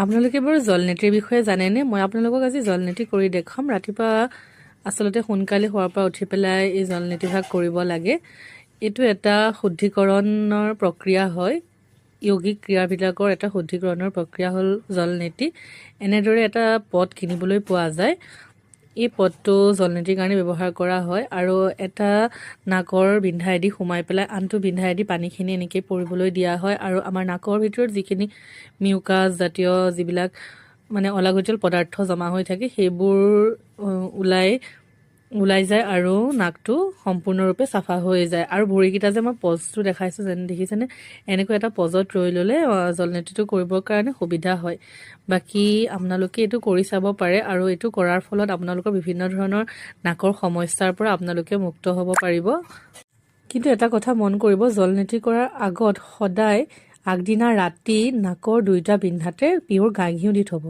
আপোনালোকে বাৰু জলনেটিৰ বিষয়ে জানেনে? মই আপোনালোকক আজি জলনেটি কৰি দেখুৱাম। ৰাতিপুৱা আচলতে সোনকালে হোৱাৰ পৰা উঠি পেলাই এই জলনেটিভাগ কৰিব লাগে। এইটো এটা শুদ্ধিকৰণৰ প্ৰক্ৰিয়া হয়। য়ৌগিক ক্ৰিয়াবিলাকৰ এটা শুদ্ধিকৰণৰ প্ৰক্ৰিয়া হ'ল জলনেটি। এনেদৰে এটা পট কিনিবলৈ পোৱা যায়। এই পটটো জলনেটিৰ কাৰণে ব্যৱহাৰ কৰা হয় আৰু এটা নাকৰ বিন্ধাইদি সোমাই পেলাই আনটো বিন্ধাইদি পানীখিনি এনেকৈ পৰিবলৈ দিয়া হয় আৰু আমাৰ নাকৰ ভিতৰত যিখিনি মিউকাছ জাতীয় যিবিলাক মানে অলাগতিয়াল পদাৰ্থ জমা হৈ থাকে সেইবোৰ ওলাই যায় আৰু নাকটো সম্পূৰ্ণৰূপে চাফা হৈ যায়। আৰু ভৰিকেইটা যে মই পজটো দেখাইছোঁ যেনে দেখিছেনে, এনেকুৱা এটা পজত ৰৈ ল'লে জলনেটিটো কৰিবৰ কাৰণে সুবিধা হয়। বাকী আপোনালোকে এইটো কৰি চাব পাৰে আৰু এইটো কৰাৰ ফলত আপোনালোকৰ বিভিন্ন ধৰণৰ নাকৰ সমস্যাৰ পৰা আপোনালোকে মুক্ত হ'ব পাৰিব। কিন্তু এটা কথা মন কৰিব, জলনেটি কৰাৰ আগত সদায় আগদিনা ৰাতি নাকৰ 2টা বিন্ধাতে পিয়ৰ গাই ঘিউ দি থ'ব।